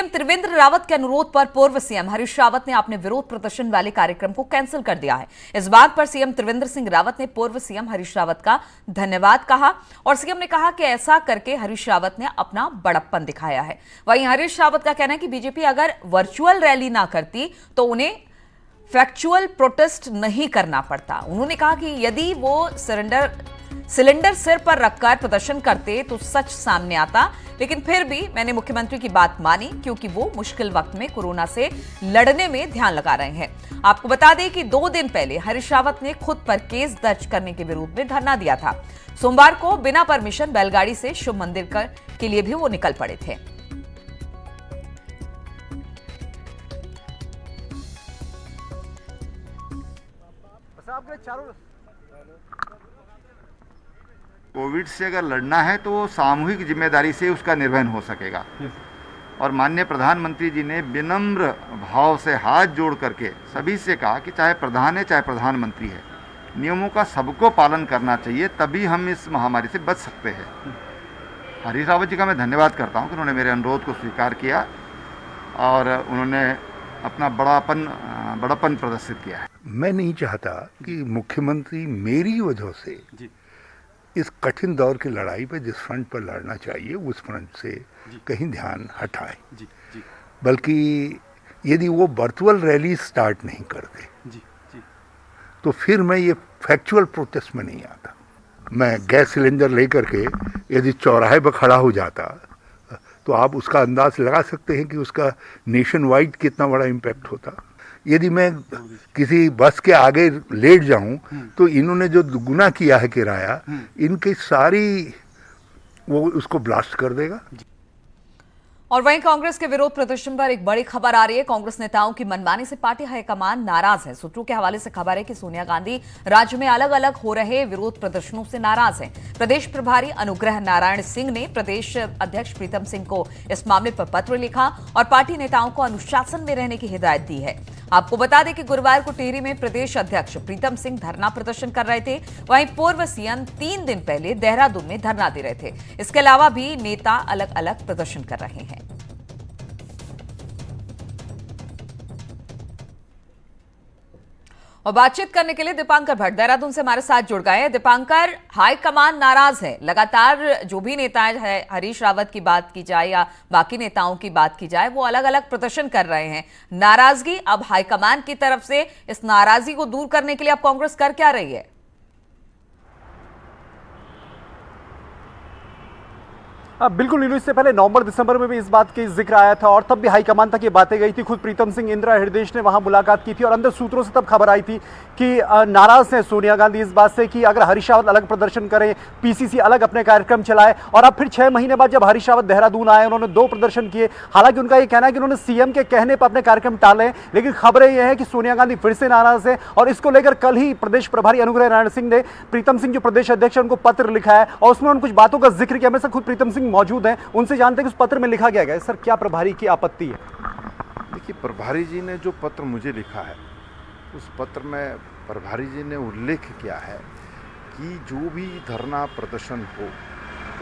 CM Trivendra Rawat के अनुरोध पर पूर्व सीएम हरीश रावत ने अपने विरोध प्रदर्शन वाले कार्यक्रम को कैंसिल कर दिया है। इस बात पर सीएम त्रिवेंद्र सिंह रावत ने पूर्व सीएम हरीश रावत का धन्यवाद कहा और सीएम ने कहा कि ऐसा करके हरीश रावत ने अपना बड़प्पन दिखाया है। वहीं हरीश रावत का कहना है कि बीजेपी अगर वर्चुअल रैली ना करती तो उन्हें फैक्चुअल प्रोटेस्ट नहीं करना पड़ता। उन्होंने कहा कि यदि वो सिलेंडर सिर पर रखकर प्रदर्शन करते तो सच सामने आता, लेकिन फिर भी मैंने मुख्यमंत्री की बात मानी क्योंकि वो मुश्किल वक्त में कोरोना से लड़ने में ध्यान लगा रहे हैं। आपको बता दें कि 2 दिन पहले हरीश रावत ने खुद पर केस दर्ज करने के विरोध में धरना दिया था। सोमवार को बिना परमिशन बैलगाड़ी से शिव मंदिर के लिए भी वो निकल पड़े थे। कोविड से अगर लड़ना है तो सामूहिक जिम्मेदारी से उसका निर्वहन हो सकेगा। और माननीय प्रधानमंत्री जी ने विनम्र भाव से हाथ जोड़ करके सभी से कहा कि चाहे प्रधान है चाहे प्रधानमंत्री है, नियमों का सबको पालन करना चाहिए, तभी हम इस महामारी से बच सकते हैं। हरीश रावत जी का मैं धन्यवाद करता हूं कि उन्होंने मेरे अनुरोध को स्वीकार किया और उन्होंने अपना बड़प्पन प्रदर्शित किया है। मैं नहीं चाहता कि मुख्यमंत्री मेरी वजह से इस कठिन दौर की लड़ाई पे जिस फ्रंट पर लड़ना चाहिए उस फ्रंट से कहीं ध्यान हटाए, बल्कि यदि वो वर्चुअल रैली स्टार्ट नहीं करते तो फिर मैं ये फैक्चुअल प्रोटेस्ट में नहीं आता। मैं गैस सिलेंडर लेकर के यदि चौराहे पर खड़ा हो जाता तो आप उसका अंदाज लगा सकते हैं कि उसका नेशन वाइड कितना बड़ा इम्पैक्ट होता। यदि मैं किसी बस के आगे लेट जाऊं तो इन्होंने जो दुगुना किया है किराया, इनकी सारी वो उसको ब्लास्ट कर देगा। और वहीं कांग्रेस के विरोध प्रदर्शन पर एक बड़ी खबर आ रही है। कांग्रेस नेताओं की मनमानी से पार्टी हाईकमान नाराज है। सूत्रों के हवाले से खबर है कि सोनिया गांधी राज्य में अलग अलग हो रहे विरोध प्रदर्शनों से नाराज हैं। प्रदेश प्रभारी अनुग्रह नारायण सिंह ने प्रदेश अध्यक्ष प्रीतम सिंह को इस मामले पर पत्र लिखा और पार्टी नेताओं को अनुशासन में रहने की हिदायत दी है। आपको बता दें कि गुरुवार को टिहरी में प्रदेश अध्यक्ष प्रीतम सिंह धरना प्रदर्शन कर रहे थे। वहीं पूर्व सीएम 3 दिन पहले देहरादून में धरना दे रहे थे। इसके अलावा भी नेता अलग अलग प्रदर्शन कर रहे हैं। और बातचीत करने के लिए दीपांकर भट्ट देहरादून से हमारे साथ जुड़ गए हैं। दीपांकर, हाईकमान नाराज है, लगातार जो भी नेता है, हरीश रावत की बात की जाए या बाकी नेताओं की बात की जाए, वो अलग अलग प्रदर्शन कर रहे हैं। नाराजगी अब हाईकमान की तरफ से, इस नाराजगी को दूर करने के लिए अब कांग्रेस कर क्या रही है? बिल्कुल नीलू, इससे पहले नवंबर दिसंबर में भी इस बात की जिक्र आया था और तब भी हाईकमान तक ये बातें गई थी। खुद प्रीतम सिंह, इंदिरा हृदय ने वहां मुलाकात की थी और अंदर सूत्रों से तब खबर आई थी कि नाराज हैं सोनिया गांधी इस बात से कि अगर हरीश रावत अलग प्रदर्शन करें, पीसीसी अलग अपने कार्यक्रम चलाए। और अब फिर 6 महीने बाद जब हरीश रावत देहरादून आए, उन्होंने 2 प्रदर्शन किए। हालांकि उनका ये कहना है कि उन्होंने सीएम के कहने पर अपने कार्यक्रम टाले, लेकिन खबरें यह है कि सोनिया गांधी फिर से नाराज है और इसको लेकर कल ही प्रदेश प्रभारी अनुग्रह नारायण सिंह ने प्रीतम सिंह जो प्रदेश अध्यक्ष है उनको पत्र लिखा है और उसमें उन्होंने कुछ बातों का जिक्र किया। मेरे साथ खुद प्रीतम सिंह मौजूद हैं, उनसे जानते हैं कि उस पत्र में लिखा गया है। सर, क्या प्रभारी की आपत्ति है? देखिए, प्रभारी जी ने जो पत्र मुझे लिखा है उस पत्र में प्रभारी जी ने उल्लेख किया है कि जो भी धरना प्रदर्शन हो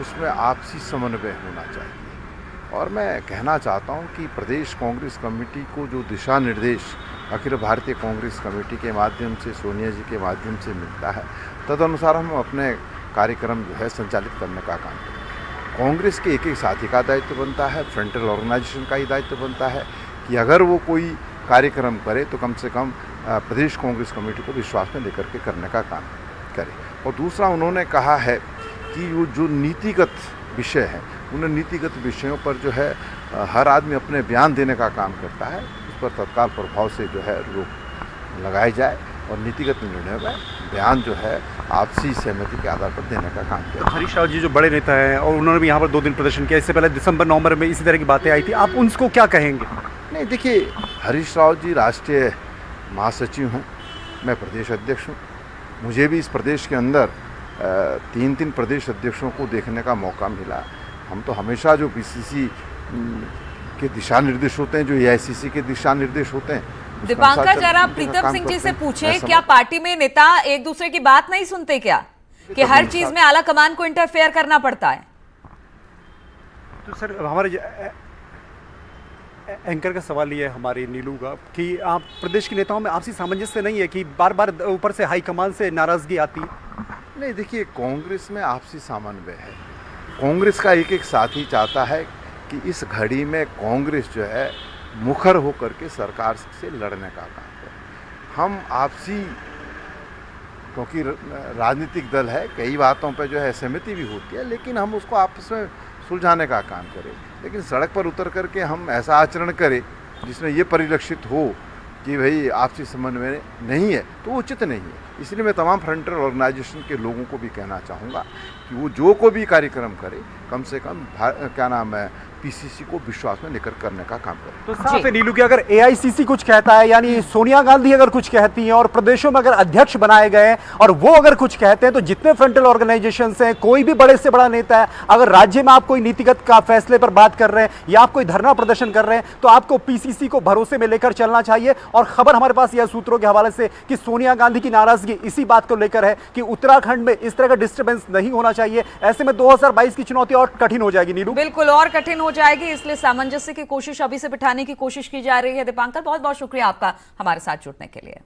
उसमें आपसी समन्वय होना चाहिए। और मैं कहना चाहता हूं कि प्रदेश कांग्रेस कमेटी को जो दिशा निर्देश अखिल भारतीय कांग्रेस कमेटी के माध्यम से, सोनिया जी के माध्यम से मिलता है, तदनुसार हम अपने कार्यक्रम जो है संचालित करने का काम करें। कांग्रेस के एक साथी का दायित्व बनता है, फ्रंटल ऑर्गेनाइजेशन का ही दायित्व बनता है कि अगर वो कोई कार्यक्रम करे तो कम से कम प्रदेश कांग्रेस कमेटी को विश्वास में लेकर के करने का काम करे। और दूसरा, उन्होंने कहा है कि वो जो नीतिगत विषय है, उन नीतिगत विषयों पर जो है हर आदमी अपने बयान देने का काम करता है, उस पर तत्काल प्रभाव से जो है रोक लगाई जाए और नीतिगत निर्णय में बयान जो है आपसी सहमति के आधार पर देने का काम किया। हरीश रावत जी जो बड़े नेता हैं और उन्होंने भी यहाँ पर 2 दिन प्रदर्शन किया, इससे पहले दिसंबर नवंबर में इसी तरह की बातें आई थी, आप उनको क्या कहेंगे? नहीं, देखिए, हरीश रावत जी राष्ट्रीय महासचिव हैं, मैं प्रदेश अध्यक्ष हूँ। मुझे भी इस प्रदेश के अंदर 3 प्रदेश अध्यक्षों को देखने का मौका मिला। हम तो हमेशा जो पीसीसी के दिशा निर्देश होते हैं, जो एआईसीसी के दिशा निर्देश होते हैं, दीपांकर, जरा प्रीतम सिंह जी से पूछें, क्या पार्टी में नेता एक दूसरे की बात नहीं सुनते क्या, कि हर चीज में आला कमान को इंटरफेयर करना पड़ता है? तो सर, हमारे एंकर का सवाल ये है हमारी नीलू का कि आप प्रदेश के नेताओं में आपसी सामंजस्य नहीं है कि बार बार ऊपर से हाईकमान से नाराजगी आती है? नहीं, देखिए, कांग्रेस में आपसी समन्वय है। कांग्रेस का एक एक साथी चाहता है कि इस घड़ी में कांग्रेस जो है मुखर होकर के सरकार से लड़ने का काम करे। हम आपसी, क्योंकि राजनीतिक दल है, कई बातों पे जो है सहमति भी होती है, लेकिन हम उसको आपस में सुलझाने का काम करें। लेकिन सड़क पर उतर करके हम ऐसा आचरण करें जिसमें ये परिलक्षित हो कि भाई आपसी समन्वय नहीं है, तो उचित नहीं है। इसलिए मैं तमाम फ्रंटल ऑर्गेनाइजेशन के लोगों को भी कहना चाहूँगा कि वो जो को भी कार्यक्रम करे, कम से कम क्या नाम है, पीसीसी को विश्वास में लेकर करने का काम करें। तो साफ है नीलू कि अगर एआईसीसी कुछ कहता है, यानी सोनिया गांधी अगर कुछ कहती हैं और प्रदेशों में अगर अध्यक्ष बनाए गए और वो अगर कुछ कहते हैं, तो जितने फ्रंटल ऑर्गेनाइजेशन हैं, कोई भी बड़े से बड़ा नेता है, अगर राज्य में आप कोई नीतिगत का फैसले पर बात कर रहे हैं या आप कोई धरना प्रदर्शन कर रहे हैं, तो आपको पीसीसी को भरोसे में लेकर चलना चाहिए। और खबर हमारे पास यह सूत्रों के हवाले से कि सोनिया गांधी की नाराजगी इसी बात को लेकर है कि उत्तराखंड में इस तरह का डिस्टर्बेंस नहीं होना चाहिए। ऐसे में 2022 की चुनौती और कठिन हो जाएगी नीलू, बिल्कुल और कठिन हो जाएगी, इसलिए सामंजस्य की कोशिश अभी से बिठाने की कोशिश की जा रही है। दीपांकर, बहुत बहुत शुक्रिया आपका हमारे साथ जुड़ने के लिए।